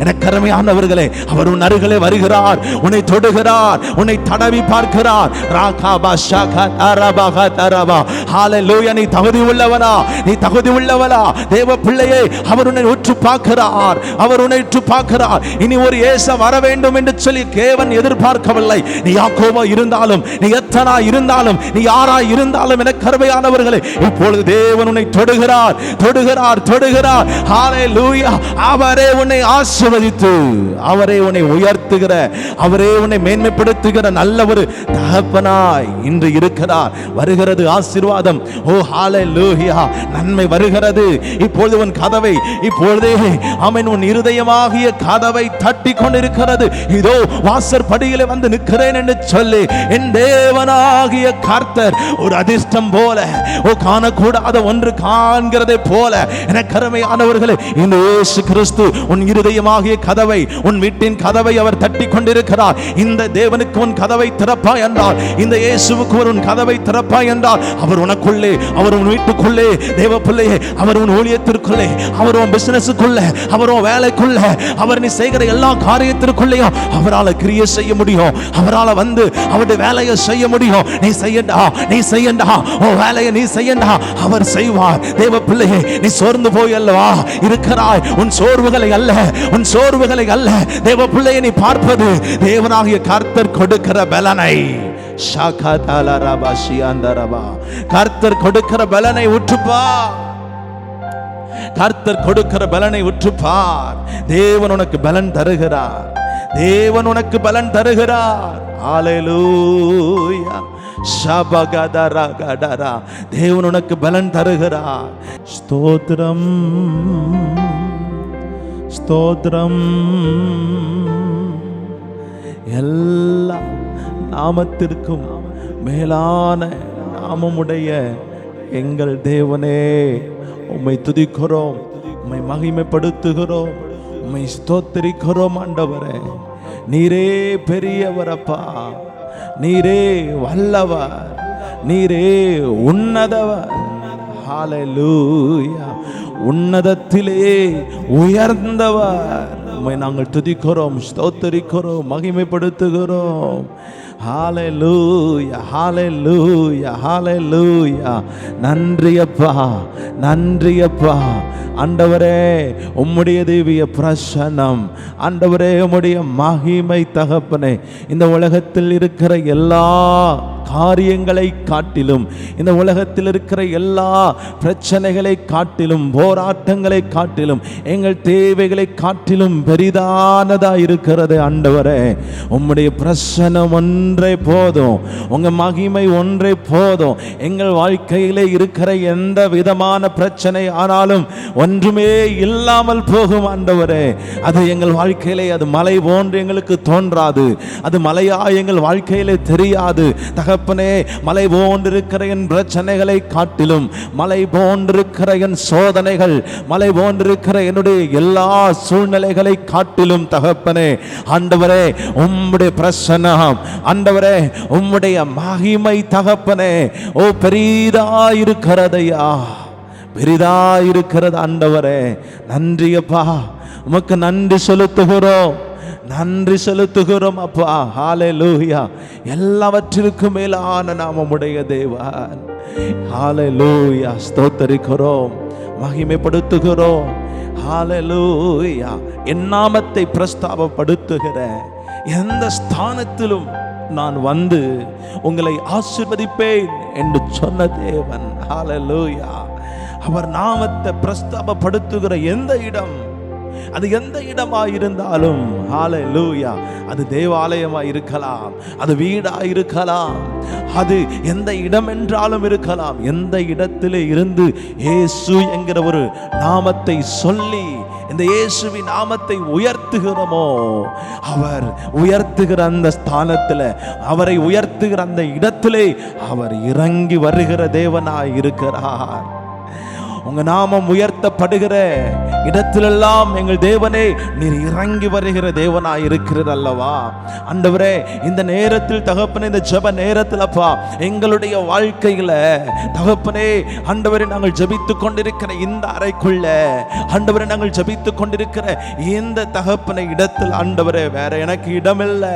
எனக்கு அருமையானவர்களே, அவர் உன் அருகிலே வருகிறார், உன்னை தொடுகிறார், உன்னை தடவி பார்க்கிறார். ஹல்லேலூயா. நீ தகுதி உள்ளவனா, நீ தகுதி உள்ளவனா தேவ பிள்ளையே? அவர் உன்னை உற்று பார்க்கிறார், அவர் உன்னை உற்று பார்க்கிறார். இனி ஒரு ஏச வர வேண்டும் என்று சொல்லி தேவன் எதிர்பார்க்கவில்லை. நீ யாக்கோபா இருந்தாலும், நீ எத்தனா இருந்தாலும், நீ யாரா இருந்தாலும், எனக்கு அருமையானவர்களே, இப்பொழுது தேவன் உன்னை தொடுகிறார், தொடுகிறார், தொடுகிறார். ஹல்லேலூயா. அவரே உன்னை ஆசீர்வதித்து, அவரே உன்னை உயர்த்துகிற, அவரே உன்னை மேன்மைப்படுத்துகிற நல்ல ஒரு தகப்பனாய் இன்று இருக்கிறார். வருகிறது ஆசீர்வாதம். ஓ ஹல்லேலூயா. நன்மை வருகிறது. இப்பொழுது உன் கதவை, இப்பொழுதே அவன் உன் இருதயமாகிய கதவை தட்டி கொண்டிருக்கிறது. இதோ வாசற் படியிலே வந்து நிற்கிறேன் என்று சொல்லி என் தேவனாகிய கர்த்தர் ஒரு அதிர்ஷ்டம் போல, ஓ காணக்கூடாத ஒன்று காண்கிறதை போல, எனக்கு அருமையானவர்களே, இந்த இயேசு கிறிஸ்து உன் இருதயமாகிய கதவை, உன் வீட்டின் கதவை அவர் தட்டி கொண்டிருக்கிறார். இந்த தேவனுக்கு உன் கதவை திறப்பாய் என்றால், இந்த இயேசுவுக்கு உன் கதவை திறப்பாய் என்றால், அவர் உனக்குள்ளே, அவர் உன் வீட்டுக்குள்ளே, தேவ பிள்ளையே, அவர் உன் ஊழியத்திற்குள்ளே, அவர் உன் பிசினஸுக்குள்ளே, அவர் உன் வேலைக்குள்ள, அவர் நீ செய்கிற எல்லா காரியத்திற்குள்ளேயும் அவரால் கிரியை செய்ய முடியும். அவரால் வந்து அவருடைய வேலையை செய்ய முடியும். நீ செய்யண்டா, நீ செய்யண்டா, உன் வேலையை நீ செய்யண்டா, அவர் செய்வார். தேவ பிள்ளையே, நீ சோர்ந்து போய் அல்லவா இருக்கிறாய்? உன் சோர்வுகளை அல்ல, உன் சோர்வுகளை அல்ல தேவ பிள்ளையை நீ பார்ப்பது தேவனாகிய கர்த்தர் கொடுக்கிற பலனை. கர்த்தர் கொடுக்கிற பலனை உற்றுப்பார், கர்த்தர் கொடுக்கிற பலனை உற்றுப்பார். தேவன் உனக்கு பலன் தருகிறார், தேவன் உனக்கு பலன் தருகிறார். ஹல்லேலூயா. ஷபகதரகதரா. தேவன் உனக்கு பலன் தருகிறார். ஸ்தோத்திரம், ஸ்தோத்திரம். எல்லா நாமத்திற்கும் மேலான நாமமுடைய எங்கள் தேவனே, உம்மை துதிக்கிறோம், உம்மை மகிமைப்படுத்துகிறோம், உம்மை ஸ்தோத்திரிக்கிறோம். ஆண்டவரே, நீரே பெரியவரப்பா, நீரே வல்லவர், நீரே உன்னதவர். ஹல்லேலூயா. உன்னதத்திலே உயர்ந்தவர். உம்மை நாங்கள் துதிக்கிறோம், ஸ்தோத்திரிக்கிறோம், மகிமைப்படுத்துகிறோம். ஹல்லேலூயா, ஹல்லேலூயா, ஹல்லேலூயா. நன்றியப்பா, நன்றியப்பா. ஆண்டவரே, உம்முடைய தேவிய பிரசன்னம், ஆண்டவரே, உம்முடைய மகிமை தகப்பனே, இந்த உலகத்தில் இருக்கிற எல்லா காரியங்களை காட்டிலும், இந்த உலகத்தில் இருக்கிற எல்லா பிரச்சனைகளை காட்டிலும், போராட்டங்களை காட்டிலும், எங்கள் தேவைகளை காட்டிலும் பெரிதானதா இருக்கிறது. ஆண்டவரே, உம்முடைய பிரசன்னம் ஒன்றே போதும், உங்க மகிமை ஒன்றே போதும். எங்கள் வாழ்க்கையிலே இருக்கிற எந்த விதமான பிரச்சனை ஆனாலும் ஒன்றுமே இல்லாமல் போகும். ஆண்டவரே, அது எங்கள் வாழ்க்கையிலே அது மலை போன்று எங்களுக்கு தோன்றாது, அது மலையா எங்கள் வாழ்க்கையிலே தெரியாது. தகப்பனே, மலை போன்றிருக்கிற என் பிரச்சனைகளை காட்டிலும், மலை போன்றிருக்கிற என் சோதனைகள், மலை போன்றிருக்கிற என்னுடைய எல்லா சூழ்நிலைகளை காட்டிலும் தகப்பனே, ஆண்டவரே, உம்முடைய பிரசன்னம், ஆண்டவரே, உம்முடைய மகிமை தகப்பனே, ஓ பெரிதாயிருக்கிறதையா, பெரிதாயிருக்கிறது. ஆண்டவரே, நன்றியப்பா, உமக்கு நன்றி செலுத்துகிறோம், நன்றி செலுத்துகிறோம் அப்பா. ஹல்லேலூயா. எல்லாவற்றிற்கும் மேலான நாமமுடைய தேவன். ஹல்லேலூயா. ஸ்தோத்திரிக்கிறோம், மகிமைப்படுத்துகிறோம். ஹல்லேலூயா. என் நாமத்தை பிரஸ்தாபப்படுத்துகிற எந்த ஸ்தானத்திலும் நான் வந்து உங்களை ஆசீர்வதிப்பேன் என்று சொன்ன தேவன். ஹல்லேலூயா. அவர் நாமத்தை பிரஸ்தாபப்படுத்துகிற எந்த இடம், அது எந்த இடமாயிருந்தாலும், ஹல்லேலூயா, அது தேவாலயமாய் இருக்கலாம், அது வீடாய் இருக்கலாம், அது எந்த இடம் என்றாலும் இருக்கலாம். எந்த இடத்திலே இருந்து இயேசு என்கிற ஒரு நாமத்தை சொல்லி இந்த இயேசுவின் நாமத்தை உயர்த்துகிறோமோ, அவர் உயர்த்துகிற அந்த ஸ்தானத்தில், அவரை உயர்த்துகிற அந்த இடத்திலே அவர் இறங்கி வருகிற தேவனாய் இருக்கிறார். உங்க நாமம் உயர்த்தப்படுகிற இடத்திலெல்லாம் எங்கள் தேவனே நீர் இறங்கி வருகிற தேவனாய் இருக்கிறது அல்லவா. ஆண்டவரே, இந்த நேரத்தில் தகப்பனே, இந்த ஜெப நேரத்தில் அப்பா எங்களுடைய வாழ்க்கையில தகப்பனே ஆண்டவரே, நாங்கள் ஜெபித்துக் கொண்டிருக்கிற இந்த அறைக்குள்ள ஆண்டவரே, நாங்கள் ஜெபித்துக் கொண்டிருக்கிற இந்த தகப்பனை இடத்தில் ஆண்டவரே, வேற எனக்கு இடமில்லை.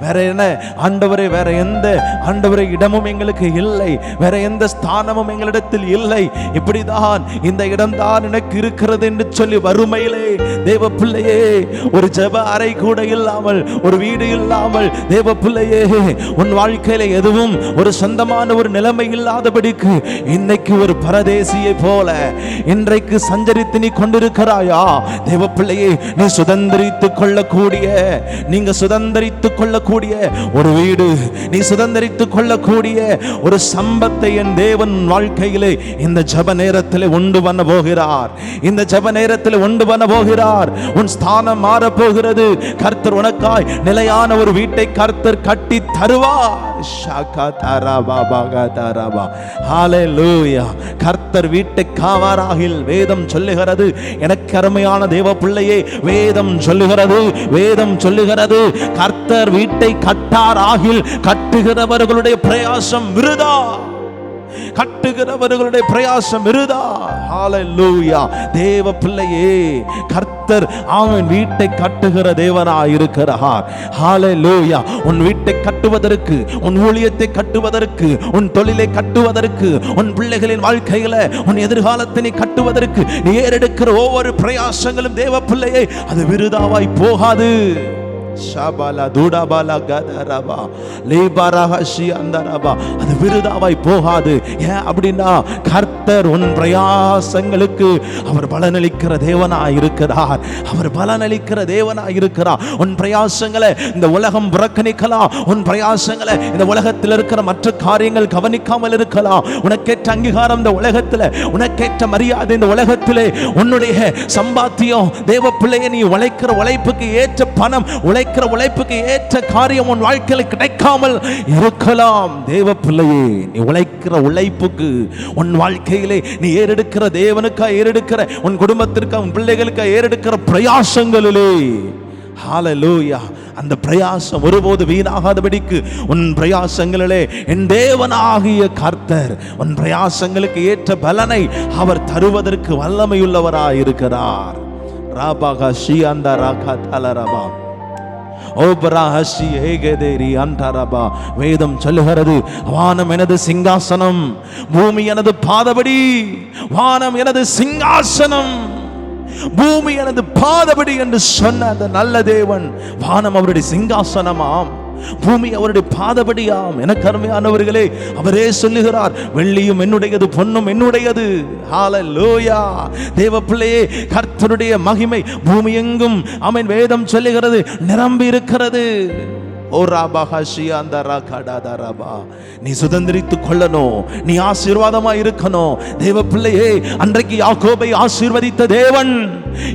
வேற என்ன ஆண்டவரே, வேற எந்த ஆண்டவரே இடமும் எங்களுக்கு இல்லை, வேற எந்த ஸ்தானமும் எங்களிடத்தில் இல்லை. இப்படிதான் இந்த இடம்தான் எனக்கு இருக்கிறது என்று சொல்லி வறுமையிலே தேவ பிள்ளையே, ஒரு ஜெப அறை கூட இல்லாமல், ஒரு வீடு இல்லாமல் தேவ பிள்ளையே, உன் வாழ்க்கையில எதுவும் ஒரு சொந்தமான ஒரு நிலைமை இல்லாதபடிக்கு இன்னைக்கு ஒரு பரதேசியை போல இன்றைக்கு சஞ்சரித்து நீ கொண்டிருக்கிறாயா? தேவ பிள்ளையே, நீ சுதந்திரித்துக் கொள்ளக்கூடிய, நீங்க சுதந்திரித்துக் கொள்ளக்கூடிய ஒரு வீடு, நீ சுதந்திரித்துக் கொள்ளக்கூடிய ஒரு சம்பத்தை என் தேவன் வாழ்க்கையிலே இந்த ஜெப நேரத்தில் உண்டு பண்ண போகிறார். இந்த ஜெப நேரத்தில் உண்டு பண்ண போகிறார். உன் ஸ்தானம் மாற போகிறது. கர்த்தர் உனக்காய் நிலையான ஒரு வீட்டை கர்த்தர் கட்டி தருவார். கர்த்தர் வீட்டை காவாராகில் வேதம் சொல்லுகிறது. எனக்கு அருமையான தேவ பிள்ளையே, வேதம் சொல்லுகிறது, வேதம் சொல்லுகிறது, கர்த்தர் வீட்டை கட்டாராகில் கட்டுகிறவர்களுடைய பிரயாசம் விருதா, கட்டுகிறவர்களுடைய பிரயாசம் விருதா. ஹல்லேலூயா. தேவ பிள்ளையே, கர்த்தர் அவன் வீட்டை கட்டுகிற தேவனாய் இருக்கிறார். ஹல்லேலூயா. உன் வீட்டை கட்டுவதற்கு, உன் ஊழியத்தை கட்டுவதற்கு, உன் தொழிலை கட்டுவதற்கு, உன் பிள்ளைகளின் வாழ்க்கையில உன் எதிர்காலத்தை கட்டுவதற்கு நீ ஏறெடுக்கிற ஒவ்வொரு பிரயாசங்களும் தேவ பிள்ளையே, அது விருதாவாய் போகாது. அது விருதாவாய் போகாது. ஏன் அப்படின்னா, கர்த்தர் உன் பிரயாசங்களுக்கு அவர் பலனளிக்கிற தேவனாய் இருக்கிறார். அவர் பலனளிக்கிற தேவனாய் இருக்கிறார். உன் பிரயாசங்களை இந்த உலகம் புறக்கணிக்கலாம். உன் பிரயாசங்களை இந்த உலகத்தில் இருக்கிற மற்ற காரியங்கள் கவனிக்காமல் இருக்கலாம். உனக்கேற்ற அங்கீகாரம் இந்த உலகத்தில், உனக்கேற்ற மரியாதை இந்த உலகத்திலே, உன்னுடைய சம்பாத்தியம் தேவ பிள்ளையை, நீ உழைக்கிற உழைப்புக்கு ஏற்ற பணம், உழைக்கிற உழைப்புக்கு ஏற்ற காரியம் உன் வாழ்க்கையில் கிடைக்காமல் இருக்கலாம். தேவ பிள்ளையே, நீ உழைக்கிற உழைப்புக்கு, உன் வாழ்க்கையிலே நீ ஏறெடுக்கிற தேவனுக்காக ஏறெடுக்கிற, உன் குடும்பத்திற்கு, உன் பிள்ளைகளுக்காக ஏறெடுக்கிற பிரயாசங்களிலே, ஹல்லேலூயா, அந்த பிரயாசம் ஒருபோது வீணாகாதபடிக்கு உன் பிரயாசங்களிலே என் தேவனாகிய கர்த்தர் உன் பிரயாசங்களுக்கு ஏற்ற பலனை அவர் தருவதற்கு வல்லமையுள்ளவராய் இருக்கிறார். ராபாகா ஷியாந்தா ராகா தலரபா வேதம் சொல்லுகிறது, வானம் எனது சிங்காசனம், பூமி எனது பாதபடி. வானம் எனது சிங்காசனம், பூமி எனது பாதபடி என்று சொன்ன அந்த நல்ல தேவன், வானம் அவருடைய சிங்காசனமாம், பூமி அவருடைய பாதபடியாம். எனக்கு அருமையானவர்களே, அவரே சொல்லுகிறார், வெள்ளியும் என்னுடையது, பொன்னும் என்னுடையது. ஹல்லேலூயா. தேவ பிள்ளையே, கர்த்தருடைய மகிமை பூமி எங்கும் ஆமென் வேதம் சொல்லுகிறது நிரம்பி இருக்கிறது. நீ சுதந்திரித்துக் கொள்ளணும், நீ ஆசீர்வாதமா இருக்கணும். தேவ பிள்ளையே, அன்றைக்கு யாக்கோபை ஆசீர்வதித்த தேவன்,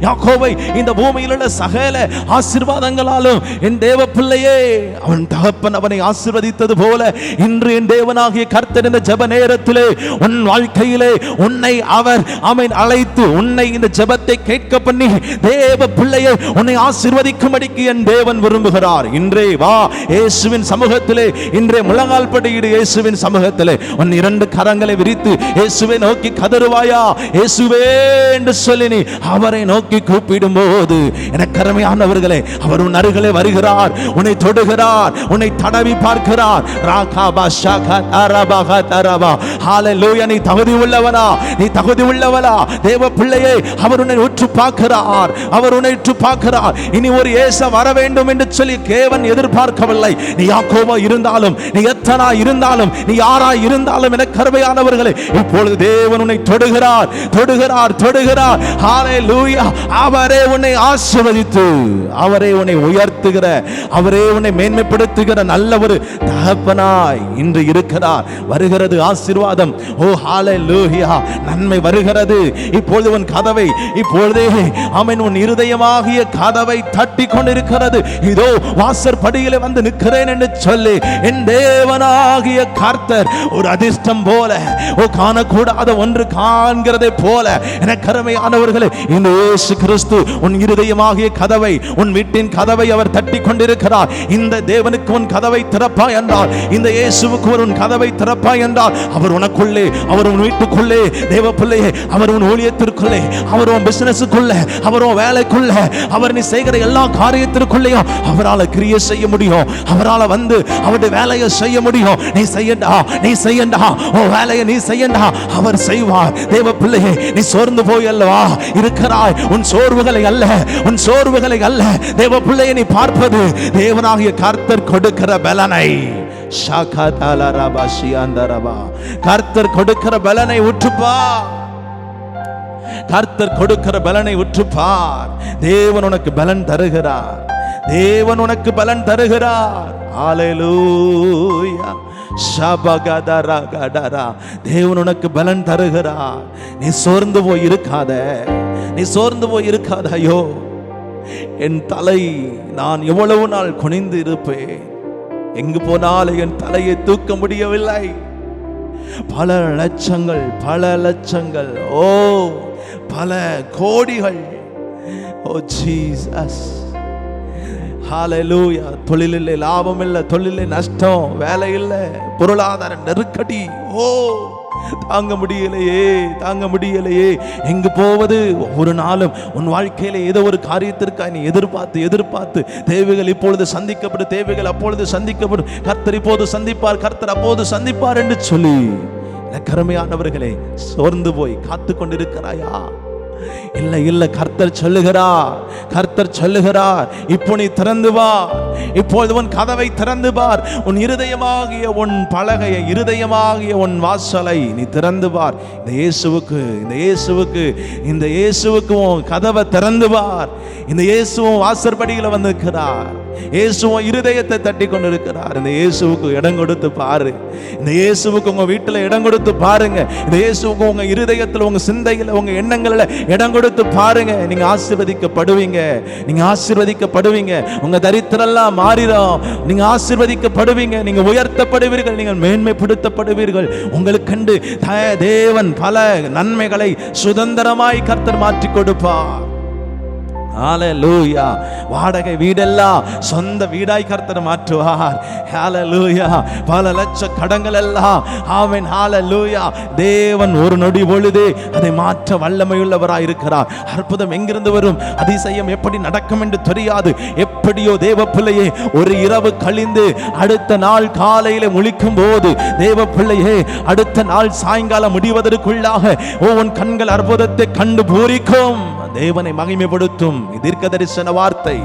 யாக்கோபை இந்த பூமியில் உள்ள சகல ஆசீர்வாதங்களாலும் என் தேவ பிள்ளையே, அவன் தகப்பன் அவனை ஆசீர்வதித்தது போல இன்று என் தேவனாகிய கர்த்தர் இந்த ஜெப நேரத்திலே உன் வாழ்க்கையிலே உன்னை அவர் அவன் அழைத்து உன்னை இந்த ஜெபத்தை கேட்க பண்ணி தேவ பிள்ளையை உன்னை ஆசீர்வதிக்கும்படிக்கு என் தேவன் விரும்புகிறார். இன்றே வா இயேசுவின் சமூகத்திலே, இன்றே முழங்கால் படியிடு இயேசுவின் சமூகத்திலே. உன் இரண்டு கரங்களை விரித்து இயேசுவை நோக்கி கதறுவாயா? இயேசுவே என்று சொல்லி நீ அவரை நோக்கி கூப்பிடும் போது, எனக்கு அருமையானவர்களே, அவர் உன் அருகிலே வருகிறார், உன்னை தொடுகிறார், உன்னை தடவி பார்க்கிறார். ஹல்லேலூயா. நீ தகுதி உள்ளவனா? நீ தகுதி உள்ளவனா? தேவ பிள்ளையே, அவர் உன்னை உற்று பார்க்கிறார், அவர் உன்னை உற்று பார்க்கிறார். இனி ஒரு இயேசு வர வேண்டும் என்று சொல்லி தேவன் எதிர்பார்க்கவில்லை. நீ யாக்கோபா இருந்தாலும், நீ எத்தனா இருந்தாலும், நீ யாரா இருந்தாலும், எனக்கு அருமையானவர்களே, இப்பொழுது தேவன் உன்னை தொடுகிறார், தொடுகிறார், தொடுகிறார். ஹல்லேலூயா. அவரே உன்னை ஆசீர்வதித்து, அவரே உன்னை உயர்த்துகிற, அவரே உன்னை மேன்மைப்படுத்துகிற நல்ல ஒரு தகப்பனாய் இன்று இருக்கிறார். வருகிறது ஆசீர்வாதம். ஓ ஹல்லேலூயா. நன்மை வருகிறது. இப்பொழுது உன் கதவை, இப்பொழுதே ஆமென், உன் இருதயமாகிய கதவை தட்டி கொண்டிருக்கிறது. இதோ வாசற்படியிலே வந்து நிற்கிறேன் என்று சொல்லி என் தேவனாகிய கர்த்தர் ஒரு அதிர்ஷ்டம் போல காணக்கூடாத ஒன்று காண்கிறதை போல எனக்கு அருமையானவர்களே, இந்த இயேசு கிறிஸ்து உன் இருதயமாகிய கதவை, உன் வீட்டின் கதவை அவர் தட்டி கொண்டிருக்கிறார். இந்த தேவனுக்கு உன் கதவை திறப்பாய் என்றால், இந்த இயேசுவுக்கு உன் கதவை திறப்பாய் என்றால், அவர் உனக்குள்ளே, அவர் உன் வீட்டுக்குள்ளே, தேவ பிள்ளையே, அவர் உன் ஊழியத்திற்குள்ளே, அவர் உன் பிசினஸுக்குள்ளே, அவர் உன் வேலைக்குள்ள, அவர் நீ செய்கிற எல்லா காரியத்திற்குள்ளேயும் அவரால் கிரியை செய்ய முடியும். அவரால் வந்து அவருடைய வேலையை செய்ய முடியும். நீ செய்யண்டா, நீ செய்யண்டா, உன் வேலையை நீ செய்யண்டா, அவர் செய்வார். தேவ பிள்ளையே, நீ சோர்ந்து போய் அல்லவா இருக்கிறாய். உன் சோர்வுகளை அல்ல, உன் சோர்வுகளை அல்ல, தேவ பிள்ளையை நீ பார்ப்பது தேவனாகிய கர்த்தர் கொடுக்கிற பலனை. கர்த்தர் கொடுக்கிற பலனை உற்றுப்பார். கர்த்தர் கொடுக்கிற பலனை உற்றுப்பார். தேவன் உனக்கு பலன் தருகிறார். தேவன் உனக்கு பலன் தருகிறார். ஹல்லேலூயா. தேவன் உனக்கு பலன் தருகிறார். நீ சோர்ந்து போய் இருக்காத, நீ சோர்ந்து போய் இருக்காத. ஐயோ, என் தலை நான் எவ்வளவு நாள் குனிந்து இருப்பேன், எங்கு போனாலும் என் தலையை தூக்க முடியவில்லை. பல லட்சங்கள், பல லட்சங்கள், ஓ பல கோடிகள், ஓ ஜீசஸ், ஹல்லேலூயா. தொழிலில் லாபம் இல்லை, தொழிலில் நஷ்டம், வேலை இல்லை, பொருளாதார நெருக்கடி, ஓ தாங்க முடியலையே, தாங்க முடியலையே. எங்கு போவது? ஒவ்வொரு நாளும் உன் வாழ்க்கையில ஏதோ ஒரு காரியத்திற்காக நீ எதிர்பார்த்து தேவைகள் இப்பொழுது சந்திக்கப்படும், தேவைகள் அப்பொழுது சந்திக்கப்படும். கர்த்தர் இப்போது சந்திப்பார், கர்த்தர் அப்போது சந்திப்பார் என்று சொல்லி கருமையானவர்களே, சோர்ந்து போய் காத்து கொண்டிருக்கிறாயா? இல்லை இல்லை, கர்த்தர் சொல்லுகிறார், கர்த்தர் சொல்லுகிறார், இப்போ நீ திறந்து வா, இப்பொழுது உன் கதவை திறந்து பார். உன் இருதயமாகிய உன் பலகையை, இருதயமாகிய உன் வாசலை நீ திறந்து பார். இந்த இயேசுவுக்கு, இந்த இயேசுவுக்கு, இந்த இயேசுவுக்கு உன் கதவை திறந்து பார். இந்த இயேசுவும் வாசற்படியில் வந்திருக்கிறார். இயேசுவும் இருதயத்தை தட்டி கொண்டிருக்கிறார். இந்த இயேசுவுக்கு இடம் கொடுத்து பாரு. இந்த இயேசுவுக்கு உங்க வீட்டில் இடம் கொடுத்து பாருங்க. இந்த இயேசுவுக்கு உங்க இருதயத்தில், உங்க சிந்தையில், உங்க எண்ணங்களில் இடம் கொடுத்து பாருங்க. நீங்க ஆசீர்வதிக்கப்படுவீங்க, நீங்க ஆசீர்வதிக்கப்படுவீங்க. உங்க தரித்திரம்லாம் மாறிடும். நீங்க ஆசீர்வதிக்கப்படுவீங்க, நீங்க உயர்த்தப்படுவீர்கள், நீங்கள் மேன்மைப்படுத்தப்படுவீர்கள். உங்களுக்கு கண்டு தேவன் பல நன்மைகளை சுதந்திரமாய் கர்த்தர் மாற்றி கொடுப்பார். ஹல்லேலூயா. வாடகை வீடெல்லாம் சொந்த வீடாய் கர்த்தர் மாற்றுவார். ஹல்லேலூயா. பல லட்ச கடன்கள் எல்லாம், ஆமென், ஹல்லேலூயா, தேவன் ஒரு நொடி பொழுதே அதை மாற்ற வல்லமையுள்ளவராய் இருக்கிறார். அற்புதம் எங்கிருந்து வரும், அதிசயம் எப்படி நடக்கும் என்று தெரியாது. எப்படியோ தேவ பிள்ளையே, ஒரு இரவு கழிந்து அடுத்த நாள் காலையில முழிக்கும் போது, தேவ பிள்ளையே, அடுத்த நாள் சாயங்காலம் முடிவதற்குள்ளாக உன் கண்கள் அற்புதத்தை கண்டு பூரிக்கும். தேவனை மகிமைப்படுத்தும் தீர்க்க தரிசன வார்த்தை.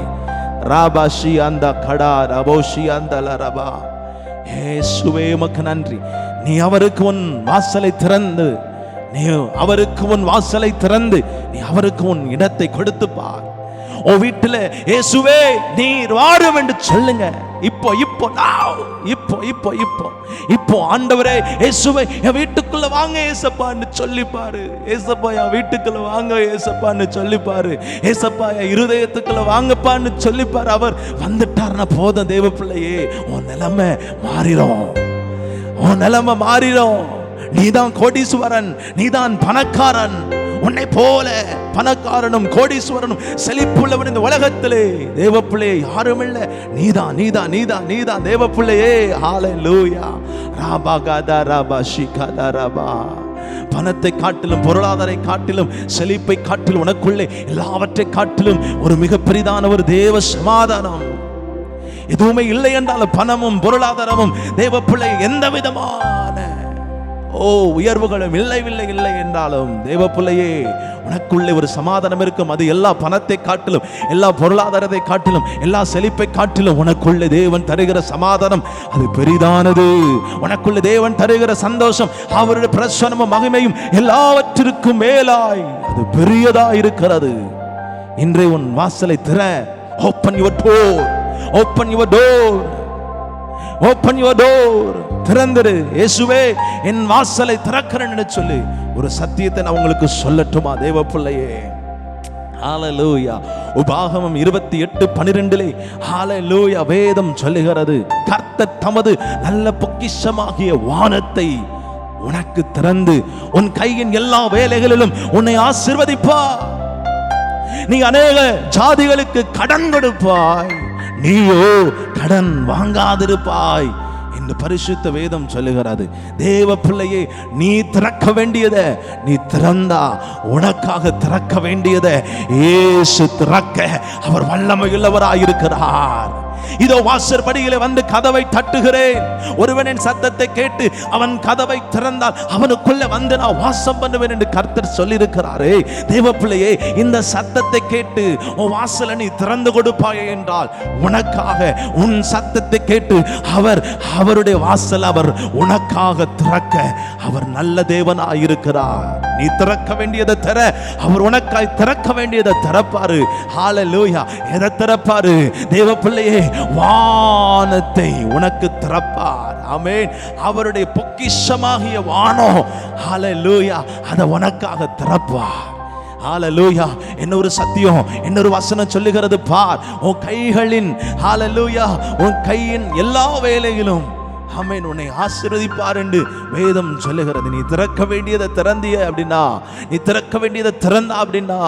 ராபாஷி அந்த கடா ரபோஷி அந்த லரபா. இயேசுவே உமக்கு நன்றி. நீ அவருக்கு உன் வாசலை திறந்து, நீ அவருக்கு உன் வாசலை திறந்து, நீ அவருக்கு உன் இடத்தை கொடுத்து பார். ஓ வீட்டில் இயேசுவே நீர் வாரும் என்று சொல்லுங்க. இப்போ இப்போ இப்போ இப்போ இப்போ இப்போ ஆண்டவரே இயேசுவே என் வீட்டுக்குள்ள வாங்க ஏசப்பான்னு சொல்லி பாரு. ஏசப்பா என் வீட்டுக்குள்ள வாங்க ஏசப்பான்னு சொல்லி பாரு. ஏசப்பா என் இருதயத்துக்குள்ள வாங்கப்பான்னு சொல்லி பாரு. அவர் வந்துட்டார்னா போதும் தேவ பிள்ளையே, உன் நிலைமை மாறிடும், உன் நிலைமை மாறிடும். நீதான் கோடீஸ்வரன், நீதான் பணக்காரன். உன்னை போல பணக்காரனும் கோடீஸ்வரனும் செழிப்புள்ளவன் இந்த உலகத்திலே தேவ பிள்ளையே யாரும் இல்லை. நீதான் நீதான் நீதான் நீதான் தேவ பிள்ளையே. ஹல்லேலூயா. ராபா காதா ராபா ஷிகாதா ராபா. பணத்தை காட்டிலும், பொருளாதாரை காட்டிலும், செழிப்பை காட்டிலும், உனக்குள்ளே எல்லாவற்றை காட்டிலும் ஒரு மிக பெரிதான ஒரு தேவ சமாதானம். எதுவுமே இல்லை என்றாலும் பணமும் பொருளாதாரமும் தேவ பிள்ளை எந்த விதமான உயர்வுகளும் இல்லை இல்லை இல்லை என்றாலும் தேவ பிள்ளையே, உனக்குள்ளே ஒரு சமாதானம் இருக்கும். அது எல்லா பணத்தை காட்டிலும், எல்லா பொருளாதாரத்தை காட்டிலும், எல்லா செழிப்பை காட்டிலும் உனக்குள்ளே தேவன் தருகிற சமாதானம் அது பெரிதானது. உனக்குள்ளே தேவன் தருகிற சந்தோஷம், அவருடைய பிரசன்னமும் மகிமையும் எல்லாவற்றிற்கும் மேலாய் அது பெரியதா இருக்கிறது. இன்றைய உன் வாசலை திற. Open your door, open your door, open your door. திறந்துரு. இயேசுவே என் வாசலை திறக்கிறேன்னு சொல்லி ஒரு சத்தியத்தை நான் உங்களுக்கு சொல்லட்டுமா தேவ பிள்ளையே? ஹalleluya. உபாகமம் 28:12 ஹalleluya வேதம் சொல்லுகிறது, கர்த்தர் தமது நல்ல பொக்கிஷமாகிய வானத்தை உனக்கு திறந்து உன் கையின் எல்லா வேலைகளிலும் உன்னை ஆசீர்வதிப்பார். நீ அநேக ஜாதிகளுக்கு கடன் கொடுப்பாய், நீயோ கடன் வாங்காதிருப்பாய் என்று பரிசுத்த வேதம் சொல்லுகிறது. தேவ பிள்ளையே, நீ திறக்க வேண்டியதை நீ திறந்தா உனக்காக திறக்க வேண்டியதை இயேசு திறக்க அவர் வல்லமையுள்ளவராயிருக்கிறார். இதோ வாசற்படியிலே வந்து கதவை தட்டுகிறேன், ஒருவனின் சத்தத்தை கேட்டு அவன் கதவை திறந்தால் அவனுக்குள்ள வந்து நான் வாசம் பண்ணுவேன் என்று கர்த்தர் சொல்லியிருக்கிறாரே. தேவ பிள்ளையே, இந்த சத்தத்தை கேட்டு உன் வாசலை நீ திறந்து கொடுப்பாயே என்றால் உனக்காக உன் சத்தத்தை கேட்டு அவருடைய வாசல் அவர் உனக்காக திறக்க அவர் நல்ல தேவனாயிருக்கிறார். நீ திறக்க வேண்டியதை திற, அவர் உனக்காய் திறக்க வேண்டியதை திறப்பாரு. ஹalleluya. எதை திறப்பாரு? தேவ பிள்ளையே, வானத்தை உனக்கு திறப்பார். ஆமென். அவருடைய பொக்கிஷமாகிய வானம், ஹalleluya, அதை உனக்காக திறப்பார். ஹalleluya. இன்னொரு சத்தியம், இன்னொரு வசனம் சொல்லுகிறது பார், உன் கைகளின் ஹalleluya உன் கையின் எல்லா வேலையிலும் ஆமென் உன்னை ஆசீர்வதிப்பார் என்று வேதம் சொல்லுகிறது. நீ திறக்க வேண்டியதை திறந்திய அப்படின்னா, நீ திறக்க வேண்டியதை திறந்தா அப்படின்னா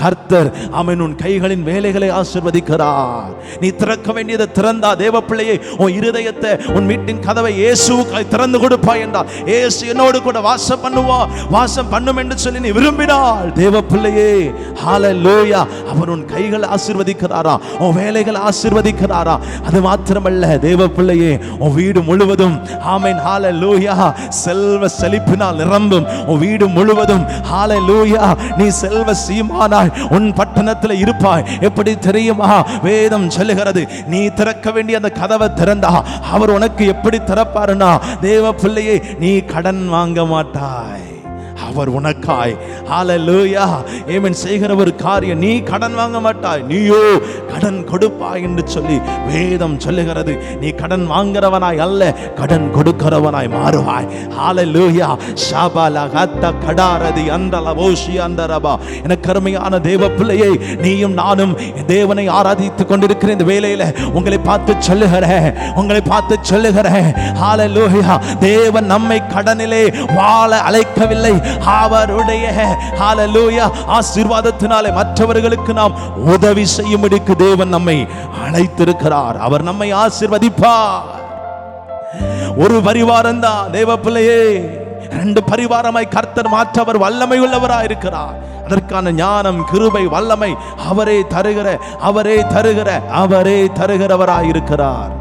கர்த்தர் ஆமென் உன் கைகளின் வேலைகளை ஆசீர்வதிக்கிறார். நீ திறக்க வேண்டியதை திறந்தா தேவ பிள்ளையை, உன் இருதயத்தை, உன் வீட்டின் கதவை இயேசுவுக்காய் திறந்து கொடுப்பாய் என்றால் இயேசு என்னோடு கூட வாசம் பண்ணுவா, வாசம் பண்ணும் என்று சொல்லி நீ விரும்பினால் தேவ பிள்ளையே, ஹalleluya, அவர் உன் கைகளை ஆசீர்வதிக்கிறாரா, உன் வேலைகளை ஆசீர்வதிக்கிறாரா. அது மாத்திரமல்ல தேவ பிள்ளையே, உன் வீடு முழுவதும் ஆமென் ஹalleluya செல்வ செழிப்பினால் நிரம்பும். உன் வீடு முழுவதும் ஹalleluya நீ செல்வ சீமானாய் உன் பட்டணத்தில் இருப்பாய். எப்படி தெரியுமா? வேதம் சொல்லுகிறது, நீ திறக்க வேண்டிய அந்த கதவை திறந்தா அவர் உனக்கு எப்படி திறப்பாருன்னா தேவ பிள்ளையே, நீ கடன் வாங்க மாட்டாய், அவர் உனக்காய் ஹalleluya ஆமென் செய்கிற ஒரு காரியம். நீ கடன் வாங்க மாட்டாய், நீயோ கடன் கொடுப்பாய் என்று சொல்லி வேதம் சொல்லுகிறது. நீ கடன் வாங்குறவனாய் அல்ல, கடன் கொடுக்கிறவனாய் மாறுவாய். ஹalleluya. ஷாபாலகத்த கடாரதி அந்தலவோஷி அந்தரபா. எனக்கு அருமையான தேவ பிள்ளையே, நீயும் நானும் தேவனை ஆராதித்துக் கொண்டிருக்கிற இந்த வேளையில உங்களை பார்த்து சொல்லுகிறேன் ஹalleluya, தேவன் நம்மை கடனிலே வாழ அழைக்கவில்லை. அவருடைய ஹalleluya ஆசீர்வாதத்தினாலே மற்றவர்களுக்கு நாம் உதவி செய்யும்படிக்கு தேவன் நம்மை அழைத்திருக்கிறார். அவர் நம்மை ஆசீர்வதிப்பார். ஒரு பரிவாரம் தான் தேவ பிள்ளையே, 2 பரிவாரமாய் கர்த்தர் மாற்ற அவர் வல்லமை உள்ளவராய் இருக்கிறார். அதற்கான ஞானம், கிருபை, வல்லமை அவரே தருகிறவராய் இருக்கிறார்.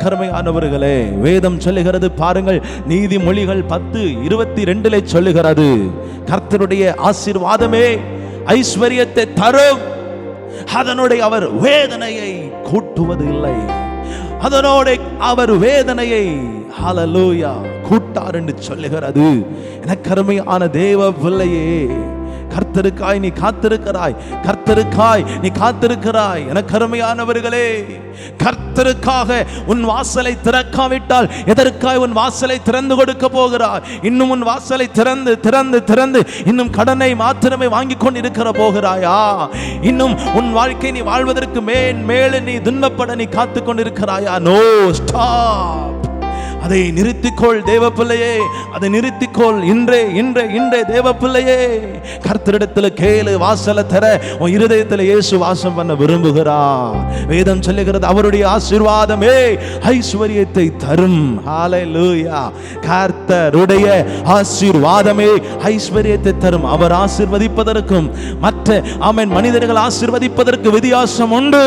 அருமையானவர்களே, வேதம் சொல்லுகிறது பாருங்கள், நீதிமொழிகள் 10:22 சொல்லுகிறது, கர்த்தருடைய ஆசீர்வாதமே ஐஸ்வரியத்தை தரும், அதனுடைய அவர் வேதனையை கூட்டுவது இல்லை, அதனோட அவர் வேதனையை ஹalleluya கூட்டார் என்று சொல்லுகிறது. எனக்கு அருமையான தேவ பிள்ளையே, கர்த்தருக்காய் நீ காத்திருக்கிறாய். எனக்கு அருமையானவர்களே, கர்த்தருக்காக உன் வாசலை திறக்காவிட்டால் எதற்காய் உன் வாசலை திறந்து கொடுக்க போகிறாய்? இன்னும் உன் வாசலை திறந்து இன்னும் கடனை மாத்திரமே வாங்கி கொண்டு இருக்கிற போகிறாயா? இன்னும் உன் வாழ்க்கை நீ வாழ்வதற்கு மேலே நீ துன்பப்பட நீ காத்து கொண்டிருக்கிறாயா? No, stop. அதை நிறுத்திக்கொள் தேவ பிள்ளையே, அதை நிறுத்திக்கொள். இன்றே தேவ பிள்ளையே, கர்த்தரிடத்தில் கேளு, வாசலை தர உன் இருதயத்தில் இயேசு வாசம் பண்ண விரும்புகிறார். வேதம் சொல்லுகிறது, அவருடைய ஆசீர்வாதமே ஐஸ்வரியத்தை தரும். ஹalleluya. கர்த்தருடைய ஆசீர்வாதமே ஐஸ்வரியத்தை தரும். அவர் ஆசீர்வதிப்பதற்கும் மற்ற ஆமென் மனிதர்கள் ஆசீர்வதிப்பதற்கு வித்தியாசம் உண்டு.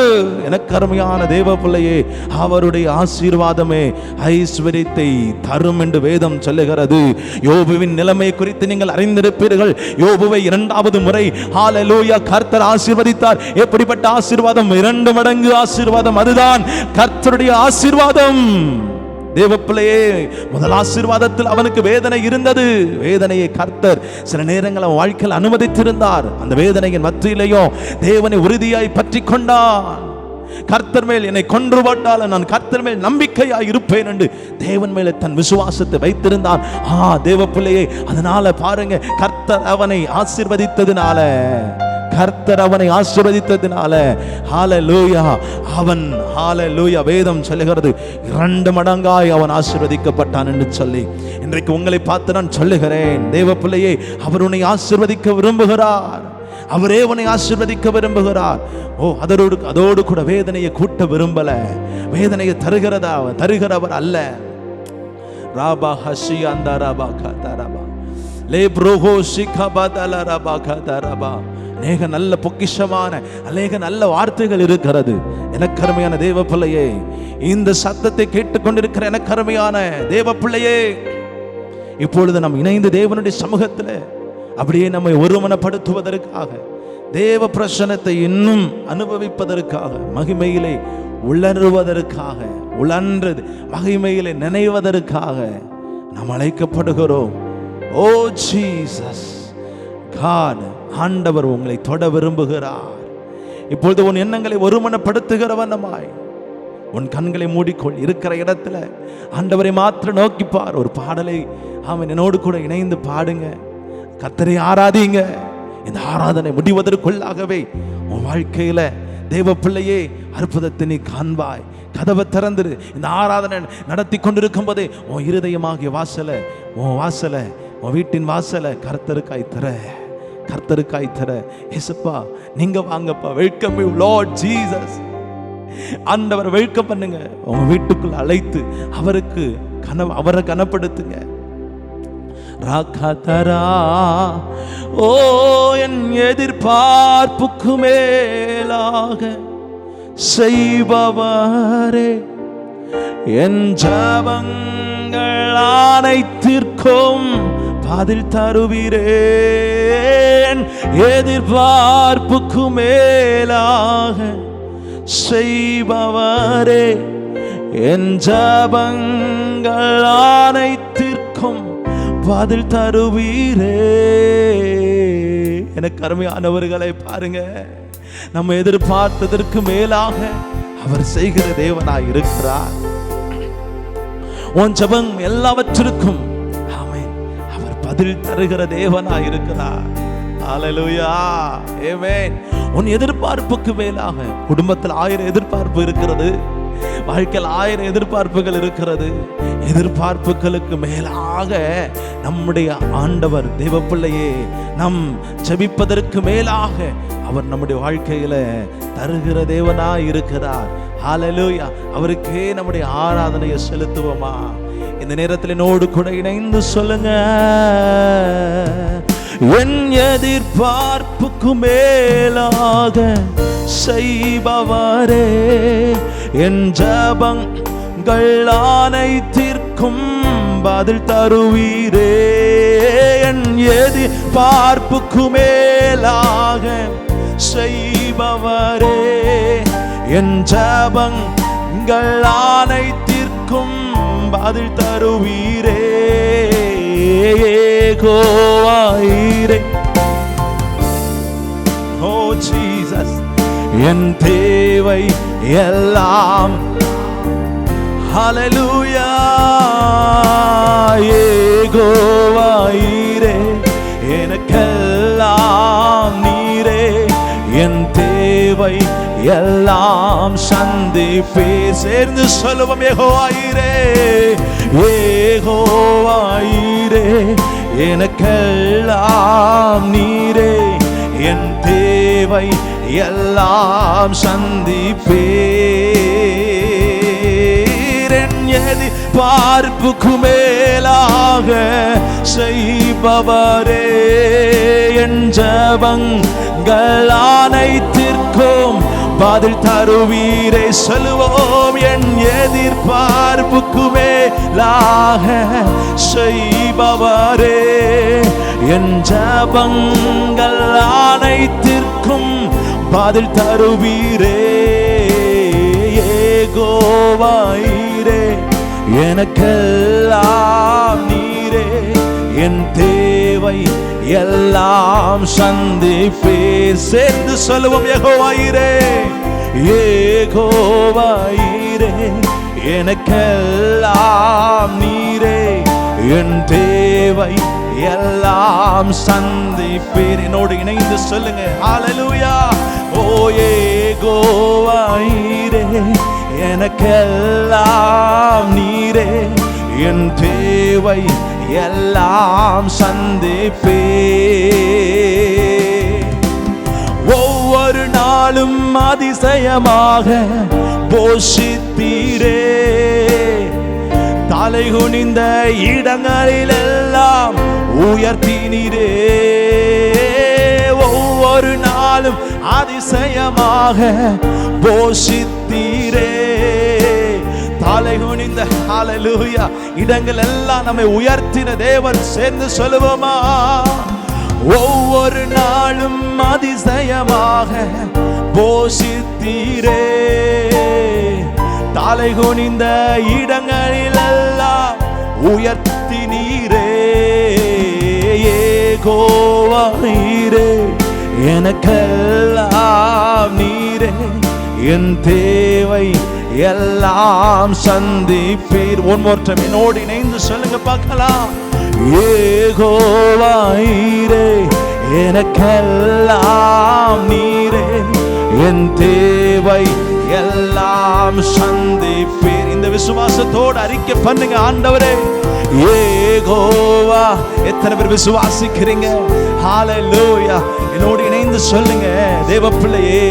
எனக்கு அருமையான தேவ பிள்ளையே, அவருடைய ஆசீர்வாதமே ஐஸ்வரிய தரும் என்று வேதம் சொல்லுகிறது. யோபுவின் நிலைமை குறித்து நீங்கள் அறிந்திருப்பீர்கள். யோபுவை 2வது முறை ஹalleluya கர்த்தர் ஆசீர்வதித்தார். எப்படிப்பட்ட ஆசீர்வாதம்? 2 மடங்கு ஆசீர்வாதம். அதுதான் கர்த்தருடைய ஆசீர்வாதம். தேவப்பிள்ளையே, முதல் ஆசீர்வாதத்தில் அவனுக்கு வேதனை இருந்தது. வேதனையை கர்த்தர் சில நேரங்கள் அவன் வாழ்க்கையில் அனுமதித்திருந்தார். அந்த வேதனையின் மத்தியிலேயும் தேவனை உறுதியாய் பற்றி கொண்டான். கர்த்தர் மேல் என்னை கொன்று போட்டாலும் நான் கர்த்தர் மேல் நம்பிக்கையாய் இருப்பேன் என்று தேவன் மேலே தன் விசுவாசத்தை வைத்திருந்தான். தேவ பிள்ளையே, அதனால பாருங்க, கர்த்தர் அவனை ஆசீர்வதித்ததினால, ஹல்லேலூயா, அவன் ஹல்லேலூயா, வேதம் சொல்லுகிறது 2 மடங்காய் அவன் ஆசீர்வதிக்கப்பட்டான் என்று சொல்லி. இன்றைக்கு உங்களை பார்த்து நான் சொல்லுகிறேன், தேவ பிள்ளையே, அவர் உன்னை ஆசீர்வதிக்க விரும்புகிறார். அவரே உன்னை ஆசீர்வதிக்க விரும்புகிறார். அதோடு கூட வேதனையை கூட்ட விரும்பல. வேதனையை தருகிறவர் அல்ல. ராபா ஹஷி அந்த ராபா கதரபா லே ப்ரோஹோ சிகபதல ராபா கதரபா. அநேக நல்ல பொக்கிஷமான அநேக நல்ல வார்த்தைகள் இருக்கிறது. எனக்கு அருமையான தேவ பிள்ளையே, இந்த சத்தத்தை கேட்டுக்கொண்டிருக்கிற எனக்கு அருமையான தேவ பிள்ளையே, இப்பொழுது நாம் இணைந்து தேவனுடைய சமூகத்தில் அப்படியே நம்மை ஒருமனப்படுத்துவதற்காக, தேவ பிரசன்னத்தை இன்னும் அனுபவிப்பதற்காக, மகிமையிலே உணர்வதற்காக, உழன்றது மகிமையிலே நினைவதற்காக நாம் அழைக்கப்படுகிறோம். ஓ ஜீசஸ் காட், ஆண்டவர் உங்களை தொட விரும்புகிறார். இப்பொழுது உன் எண்ணங்களை ஒருமனப்படுத்துகிறவனமாய் உன் கண்களை மூடிக்கொள். இருக்கிற இடத்துல ஆண்டவரை மாத்திரம் நோக்கிப்பார். ஒரு பாடலை அவன் என்னோடு கூட இணைந்து பாடுங்க. கர்த்தரை ஆராதிங்க. இந்த ஆராதனை முடிவதற்குள்ளாகவே உன் வாழ்க்கையில தேவ பிள்ளையே அற்புதத்தை நீ காண்பாய். கதவை திறந்துரு. இந்த ஆராதனை நடத்தி கொண்டிருக்கும் போதே உன் இருதயமாகிய வாசலை, உன் வீட்டின் வாசலை கர்த்தருக்காய் தர. ஏசப்பா, நீங்க வாங்கப்பா. Welcome you Lord Jesus. ஆண்டவர் வெல்கம் பண்ணுங்க. உங்க வீட்டுக்குள்ள அழைத்து அவரை கனப்படுத்துங்க. ராகதரா, ஓ என் எதிர்பார்ப்புக்கு மேலாக செய்பவரே, என் ஜபங்கள் அனைத்திற்கும் பதில் தருவீரேன். எதிர்பார்ப்புக்கு மேலாக செய்பவரே, என் ஜபங்கள் அனைத்திற்கும் பதில் தருவீரே. எனக்கு அருமையானவர்களை பாருங்க, நம்ம எதிர்பார்த்ததற்கு மேலாக அவர் செய்கிற தேவனாய் இருக்கிறார். உன் ஜபம் எல்லாவற்றிற்கும் பதில் தருகிற தேவனாய் இருக்கிறார். ஹல்லேலூயா, ஆமென். உன் எதிர்பார்ப்புக்கு மேலாக, குடும்பத்தில் 1000 எதிர்பார்ப்பு இருக்கிறது, வாழ்க்கையில் 1000 எதிர்பார்ப்புகள் இருக்கிறது. எதிர்பார்ப்புகளுக்கு மேலாக நம்முடைய ஆண்டவர் தேவ பிள்ளையே, நம் ஜெபிப்பதற்கு மேலாக அவர் நம்முடைய வாழ்க்கையில தருகிற தேவனாய் இருக்கிறார். ஹல்லேலூயா. அவருக்கே நம்முடைய ஆராதனையை செலுத்துவோமா? இந்த நேரத்தில் என்னோடு கூட இணைந்து சொல்லுங்க. என் எதிர்பார்ப்புக்கு மேலாக செய்பவரே, என் ஜபங்கள் அனைத்திற்கும் பதில் தருவீரே. என் எதிர்பார்ப்புக்கு மேலாக செய்பவரே, என் ஜபங்கள் அனைத்திற்கும் பதில் தருவீரே. யெகோவாயிரே, ஓ ஜீசஸ், என் தேவை எல்லாம், ஹல்லேலூயா, யெகோவாயிரே, எனக்கெல்லாம் நீரே, என் தேவை எல்லாம் சந்திப்பே. சேர்ந்து சொல்லுவோம், யெகோவாயிரே, யெகோவாயிரே, எனக்கெல்லாம் நீரே, என் தேவை எல்லாம் சந்திப்பீர். என் எதிர்பார்ப்புக்கு மேலாக செய்பவரே, என் ஜபங்கள் அனைத்திற்கும் பதில் தருவீரே. சொல்லுவோம், என் எதிர்பார்ப்புக்கு மேலாக செய்பவரே, என் ஜபங்கள் அனைத்திற்கும் பதில் தருவீரே. யெகோவாயிரே, எனக்கெல்லாம் நீரே, என் தேவை எல்லாம் சந்திப்பே. சேர்ந்து சொல்லுவோம், யெகோவாயிரே, யெகோவாயிரே எனக்கெல்லாம் நீரே என் தேவை எல்லாம் சந்திப்பீர். என்னோடு இணைந்து சொல்லுங்க ஹல்லேலூயா. ஓ யெகோவாயிரே எனக்கெல்லாம் நீரே என் தேவை எல்லாம் சந்திப்பீர். ஒவ்வொரு நாளும் அதிசயமாக போஷித்தீரே, தலை குனிந்த இடங்களிலெல்லாம் உயர்த்தினீரே. ஒவ்வொரு நாளும் அதிசயமாக போஷித்தீரே, தலை குனிந்த ஹல்லேலூயா இடங்கள் எல்லாம் நம்மை உயர்த்தின தேவன். சேர்ந்து சொல்லுவோமா? ஒவ்வொரு நாளும் அதிசயமாக போஷித்தீரே, தலை குனிந்த இடங்களிலெல்லாம் உயர்த்தினீரே. யெகோவாயிரே எனக்கெல்லாம் நீரே என் தேவை எல்லாம் சந்திப்பீர். ஒன் மோர் டைம் என்னோடு இணைந்து சொல்லுங்க பார்க்கலாம். யெகோவாயிரே எனக்கெல்லாம் நீரே என் தேவை எல்லாம் சந்திப்பீர். இந்த விசுவாசத்தோடு அறிக்கை பண்ணுங்க. ஆண்டவரே யெகோவா. எத்தனை பேர் விசுவாசிக்கிறீங்க? ஹல்லேலூயா. என்னோடு இணைந்து சொல்லுங்க. தேவ பிள்ளையே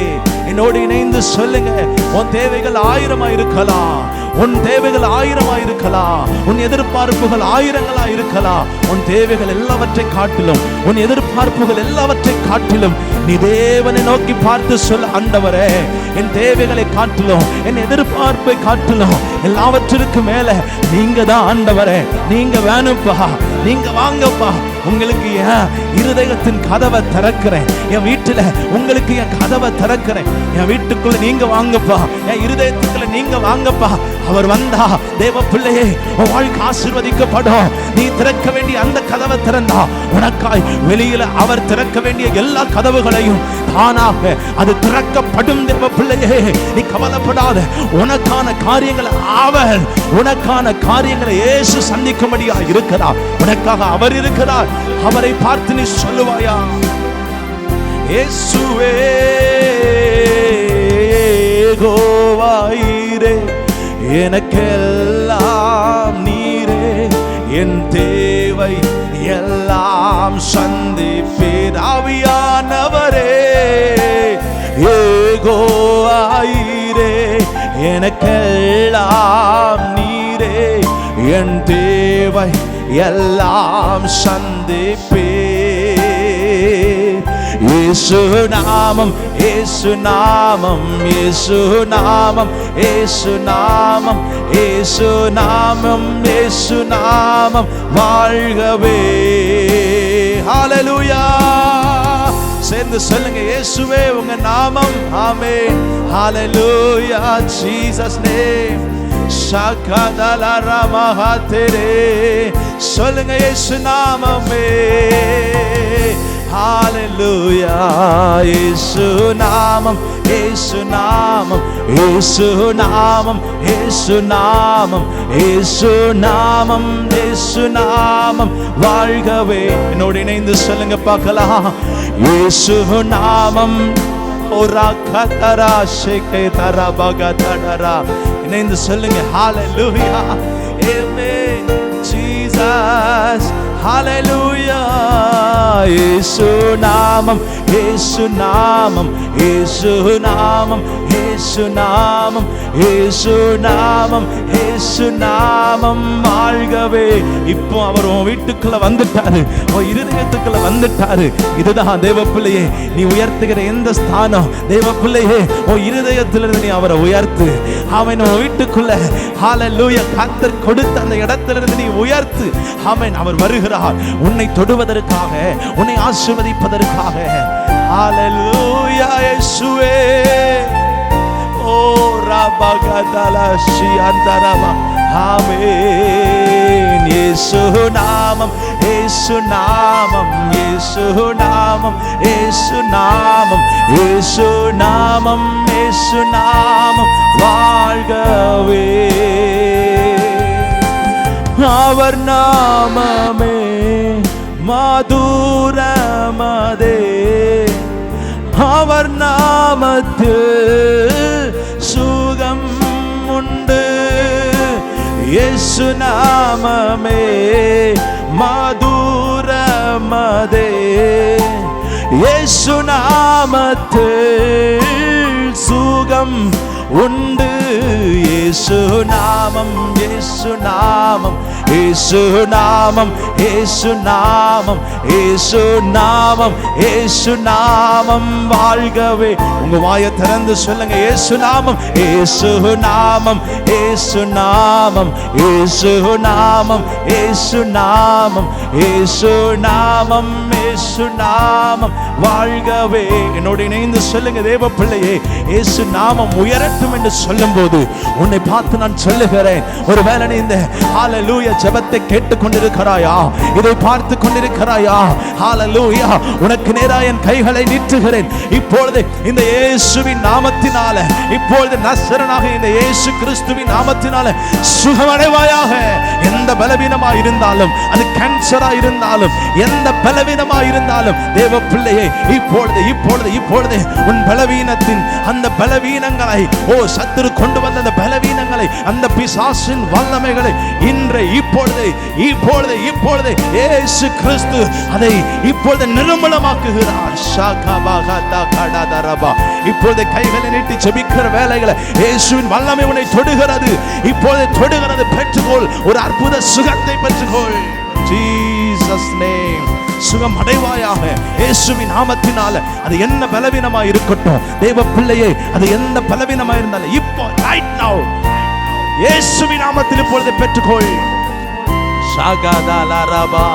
என்னோடு இணைந்து சொல்லுங்க. உன் தேவைகள் 1000 இருக்கலாம், உன் தேவைகள் 1000 இருக்கலாம், உன் எதிர்பார்ப்புகள் 1000 இருக்கலாம். உன் தேவைகள் எல்லாவற்றை காட்டிலும், உன் எதிர்பார்ப்புகள் எல்லாவற்றை காட்டிலும் நீ தேவனை நோக்கி பார்த்து சொல்ல, ஆண்டவரே என் தேவைகளை காட்டிலும், என் எதிர்பார்ப்பை காட்டிலும் எல்லாவற்றிற்கு மேல நீங்க தான் ஆண்டவரே. நீங்க வேணும்பா, நீங்க வாங்கப்பா. உங்களுக்கு என் இருதயத்தின் கதவை திறக்கிறேன். என் வீட்டுல உங்களுக்கு என் கதவை திறக்கிறேன். என் வீட்டுக்குள்ள நீங்க வாங்கப்பா, என் இருதயத்துக்குள்ள நீங்க வாங்கப்பா. அவர் வந்தா தேவ பிள்ளையே உன் வாழ்க்கை ஆசீர்வதிக்கப்படும். நீ திறக்க வேண்டிய அந்த கதவை திறந்தா உனக்காய் வெளியில அவர் திறக்க வேண்டிய எல்லா கதவுகளையும் தானாக அது திறக்கப்படும். தேவ பிள்ளையே நீ கவலைப்படாத. உனக்கான காரியங்களை அவர், உனக்கான காரியங்களை இயேசு சந்திக்கும்படியா இருக்கிறார். உனக்காக அவர் இருக்கிறார். அவரை பார்த்து நீ சொல்லுவாயா, இயேசுவே யெகோவாயிரே எனக்கெல்லாம் நீரே என் தேவை எல்லாம் சந்திப்பீர். ஆவியானவரே யெகோவாயிரே எனக்கெல்லாம் நீரே என் தேவை எல்லாம் சந்திப்பீர். இயேசு நாமம், இயேசு நாமம், இயேசு நாமம், இயேசு நாமம், இயேசு நாமம், இயேசு நாமம் வாழ்கவே. ஹல்லேலூயா. சேர்ந்து சொல்லுங்க, இயேசுவே உங்க நாமம். ஆமென். ஹல்லேலூயா. Jesus name. ஷகதலரமஹதரே. சொல்லுங்க இயேசு நாமமே. ஹல்லேலூயா. இயேசு நாமம், இயேசு நாமம், இயேசு நாமம், இயேசு நாமம், இயேசு நாமம், இயேசு நாமம் வாழ்கவே. என்னோடு இணைந்து சொல்லுங்க பார்க்கலாம். இயேசு நாமம். இணைந்து சொல்லுங்க. ஹல்லேலூயா. ஆமென். ஜீசஸ். ஹல்லேலூயா. இயேசு நாமம், இயேசு நாமம், இயேசு நாமம், இயேசு நாமம், இயேசு நாமம், இயேசு நாமம் வாழ்கவே. இப்போ அவர் உன் வீட்டுக்குள்ள வந்துட்டாரு, உன் இருதயத்துக்குள்ள வந்துட்டாரு. இதுதான் தேவ பிள்ளையே நீ உயர்த்துகிற எந்த ஸ்தானம். தேவ பிள்ளையே உன் இருதயத்திலிருந்து நீ அவரை உயர்த்து. அவன் உன் வீட்டுக்குள்ள ஹல்லேலூயா கர்த்தர் கொடுத்த அந்த இடத்திலிருந்து நீ உயர்த்து. ஆமென். அவர் வருகிறார் உன்னை தொடுவதற்காக, உன்னை ஆசீர்வதிப்பதற்காக. ஹல்லேலூயா. இயேசுவே. ஓ ரபகதலா ஷியந்தரமா. ஆமென். இயேசு நாமம், இயேசு நாமம், இயேசு நாமம், இயேசு நாமம், இயேசு நாமம், இயேசு நாமம் வாழ்கவே. அவர் நாமமே மதுரமதே, அவர் நாமத்தில் சுகம் உண்டு. இயேசு நாமமே மதுரமதே, இயேசு நாமத்தில் சுகம் உண்டு. இயேசு நாமம், இயேசு நாமம், இயேசு நாமம், இயேசு நாமம், இயேசு நாமம், இயேசு நாமம் வாழ்கவே. உங்க வாயை திறந்து சொல்லுங்க, இயேசு நாமம், இயேசு நாமம், இயேசு நாமம், இயேசு நாமம், இயேசு நாமம், இயேசு நாமம், இயேசு நாமம் வாழ்கவே. என்னோடு இணைந்து சொல்லுங்க, தேவ பிள்ளையே, இயேசு நாமம் உயரட்டும் என்று சொல்லும் போது உன்னை பார்த்து நான் சொல்லுகிறேன், ஒருவேளை நீ இந்த ஹalleluya ஜெபத்தை கேட்டுக் கொண்டிருக்கிறாயா, இதை பார்த்து கொண்டிருக்கிறாயா, ஹalleluya, உனக்கு நேராக என் கைகளை நீட்டுகிறேன். இப்பொழுது இந்த இயேசுவின் நாமத்தினால, இப்பொழுது நசரனாக இந்த இயேசு கிறிஸ்துவின் நாமத்தினால சுகமடைவாயாக. எந்த பலவீனமாக இருந்தாலும், அது கேன்சரா இருந்தாலும், எந்த பலவீனமாக இருந்தாலும், தேவ பிள்ளையே, இப்பொழுது இப்பொழுது இப்பொழுது உன் பலவீனத்தின் அந்த பலவீனங்களை, சத்துரு கொண்டு வந்த அந்த பலவீனங்களை, அந்த பிசாசின் வல்லமைகளை இன்று இப்பொழுது இப்பொழுது இப்பொழுது இயேசு கிறிஸ்து அதை இப்பொழுது நிர்மூலமாக்குகிறார். இப்பொழுது கைகளை நீட்டி ஜெபிக்கிற வேளைகளை இயேசுவின் வல்லமை உன்னை தொடுகிறது, இப்பொழுது தொடுகிறது. பெற்றுக்கொள், ஒரு அற்புத சுகத்தை பெற்றுக்கொள். ஜீசஸ் நேம் சுகம் அடைவாயாக இயேசுவின் நாமத்தினால. அது என்ன பலவீனமாக இருக்கட்டும் தேவ பிள்ளையே, அது எந்த பலவீனமாக இருந்தாலும் இப்போ ரைட் நவ இயேசுவின் நாமத்தில் இப்பொழுது பெற்றுக்கொள். ஷகதலரபா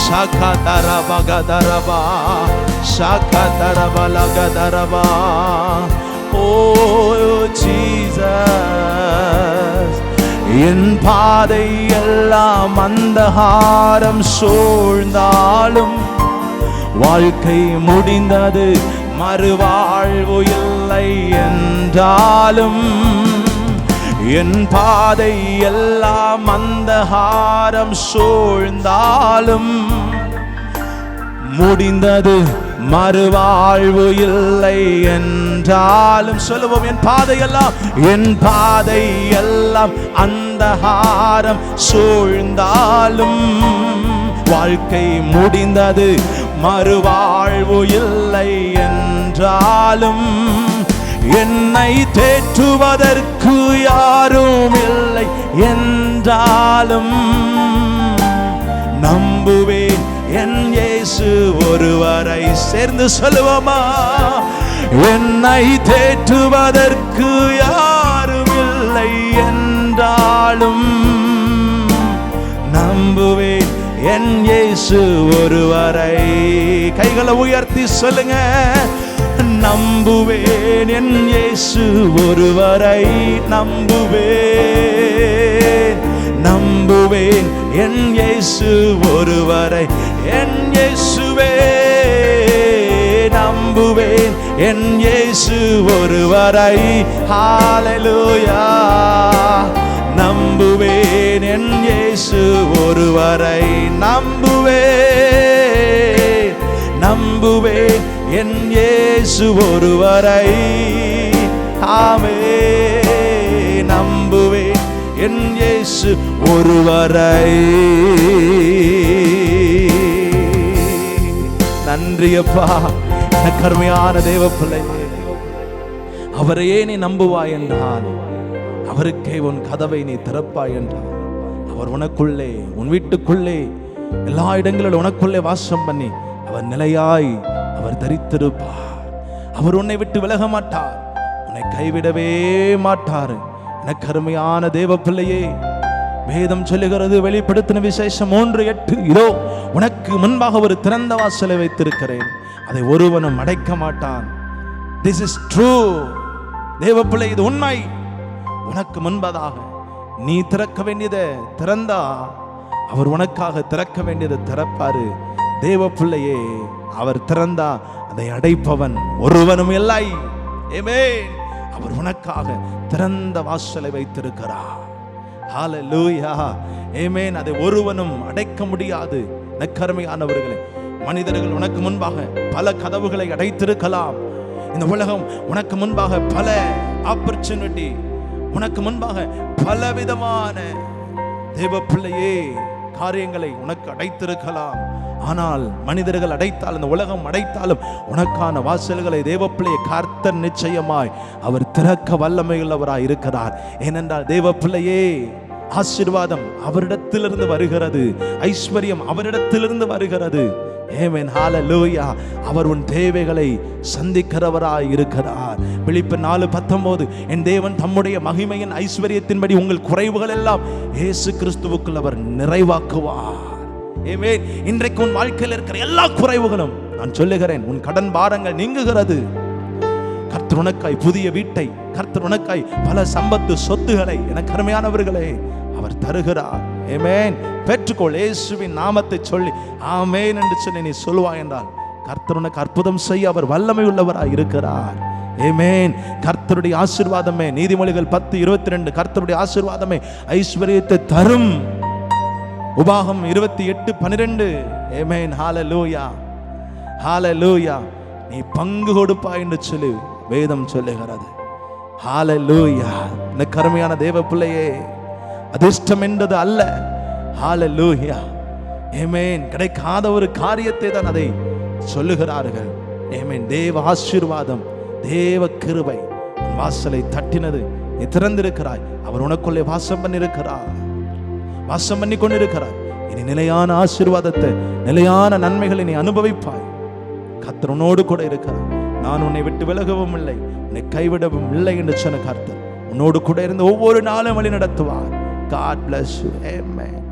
ஷகதரபகதரபா ஷகதரபலகதரபா. ஓ ஜீசஸ், என் பாதை எல்லாம் அந்தகாரம் சூழ்ந்தாலும், வாழ்க்கை முடிந்தது மறுவாழ்வு இல்லை என்றாலும், என் பாதை எல்லாம் அந்தகாரம் சூழ்ந்தாலும், முடிந்தது மறுவாழ்வு இல்லை என்றாலும். சொல்லுவோம், என் பாதையெல்லாம், என் பாதையெல்லாம் அந்தகாரம் சூழ்ந்தாலும், வாழ்க்கை முடிந்தது மறுவாழ்வு இல்லை என்றாலும், என்னை தேற்றுவதற்கு யாரும் இல்லை என்றாலும், நம்புவேன் என் இயேசு ஒருவரை. சேர்ந்து சொல்லுவோமா, என்னை தேற்றுவதற்கு யாரும் இல்லை என்றாலும், நம்புவேன் என் இயேசு ஒருவரை. கைகளை உயர்த்தி சொல்லுங்க, நம்புவேன் என் இயேசு ஒருவரை. நம்புவேன், நம்புவேன் என் இயேசு ஒருவரை. என் இயேசுவே, நம்புவேன் என் இயேசு ஒருவரை. ஹalleluya, நம்புவேன் என் இயேசு ஒருவரை. நம்புவேன், நம்புவேன் என் இயேசு ஒருவரை. ஆமென், நம்புவேன் என் இயேசு ஒருவரை. நன்றி அப்பா, எனக்கு அருமையான தேவ பிள்ளையே, அவரையே நீ நம்புவாய் என்றால், அவருக்கே உன் கதவை நீ திறப்பாய் என்றால், அவர் உனக்குள்ளே, உன் வீட்டுக்குள்ளே, எல்லா இடங்களிலும் உனக்குள்ளே வாசம் பண்ணி அவர் நிலையாய் அவர் தரித்திருப்பார். அவர் உன்னை விட்டு விலக மாட்டார், உன்னை கைவிடவே மாட்டார். எனக்கு அருமையான தேவ பிள்ளையே, வேதம் சொல்லுகிறது, வெளிப்படுத்தின விசேஷம் 3:8, இதோ உனக்கு முன்பாக ஒரு திறந்த வாசலை வைத்திருக்கிறேன், அதை ஒருவனும் அடைக்க மாட்டான். This is true. தேவ பிள்ளை, இது உண்மை. உனக்கு முன்பதாக நீ திறக்க வேண்டியதை திறந்தா அவர் உனக்காக திறக்க வேண்டியதை திறப்பாரு. தேவ பிள்ளையே, அவர் திறந்தா அதை அடைப்பவன் ஒருவனும் இல்லை. ஆமென். அவர் உனக்காக திறந்த வாசலை வைத்திருக்கிறார். ஹல்லேலூயா. ஆமென். அதை ஒருவனும் அடைக்க முடியாது. நற்கருமையானவர்களே, மனிதர்கள் உனக்கு முன்பாக பல கதவுகளை அடைத்திருக்கலாம். இந்த உலகம் உனக்கு முன்பாக பல ஆப்பர்ச்சுனிட்டி, உனக்கு முன்பாக பல விதமான தேவ பிள்ளையே காரியங்களை உனக்கு அடைத்திருக்கலாம். ஆனால் மனிதர்கள் அடைத்தால், இந்த உலகம் அடைத்தாலும் உனக்கான வாசல்களை தேவ பிள்ளையை கர்த்தர் நிச்சயமாய் அவர் திறக்க வல்லமையுள்ளவராய் இருக்கிறார். ஏனென்றால் தேவ பிள்ளையே, ஆசீர்வாதம் அவரிடத்திலிருந்து வருகிறது, ஐஸ்வர்யம் அவரிடத்திலிருந்து வருகிறது. ஆமென். ஹல்லேலூயா. அவர் உன் தேவைகளை சந்திக்கிறவராய் இருக்கிறார். பிலிப்பியர் 4:19, என் தேவன் தம்முடைய மகிமையின் ஐஸ்வர்யத்தின்படி உங்கள் குறைவுகள் எல்லாம் இயேசு கிறிஸ்துவுக்குள் அவர் நிறைவாக்குவார். ஆமென். இன்றைக்கு உன் வாழ்க்கையில் இருக்கிற எல்லா குறைவுகளும் நான் சொல்லுகிறேன், உன் கடன் பாரங்கள் நீங்குகிறது. கர்த்தர் உனக்காய் புதிய வீட்டை, கர்த்தர் உனக்காய் பல சம்பத்து சொத்துக்களை எனக்கு அருமையானவர்களே அவர் தருகிறார். ஆமென். பெற்றுக்கொள். இயேசுவின் நாமத்தை சொல்லி ஆமென் என்று சொல்லி நீ சொல்வாய் என்றால் கர்த்தர் உனக்கு அற்புதம் செய்ய அவர் வல்லமை உள்ளவராய் இருக்கிறார். ஆமென். கர்த்தருடைய ஆசீர்வாதமே, நீதிமொழிகள் 10:22, கர்த்தருடைய ஆசீர்வாதமே ஐஸ்வர்யத்தை தரும். உபாகம் 28:12. ஆமென். ஹல்லேலூயா. ஹல்லேலூயா. நீ பங்கு கொடுப்பாய் என்று சொல்லி வேதம் சொல்லுகிறது. ஹல்லேலூயா. இந்த கருமையான தேவ பிள்ளையே, அதிர்ஷ்டம் என்பது அல்ல. ஹல்லேலூயா. ஆமென். கிடைக்காத ஒரு காரியத்தை தான் அதை சொல்லுகிறார்கள். ஆமென். தேவ ஆசீர்வாதம், தேவ கிருபை உன் வாசலை தட்டினது. நீ திறந்திருக்கிறாய். அவர் உனக்குள்ளே வாசம் பண்ணியிருக்கிறார், வாசம் பண்ணி கொண்டிருக்கிறார். இனி நிலையான ஆசீர்வாதத்தை, நிலையான நன்மைகளை நீ அனுபவிப்பாய். கர்த்தர் உன்னோடு கூட இருக்கிறார். நான் உன்னை விட்டு விலகவும் இல்லை, உன்னை கைவிடவும் இல்லை என்று சொன்ன கர்த்தர் உன்னோடு கூட இருந்து ஒவ்வொரு நாளும் வழி நடத்துவார். God bless you. Amen.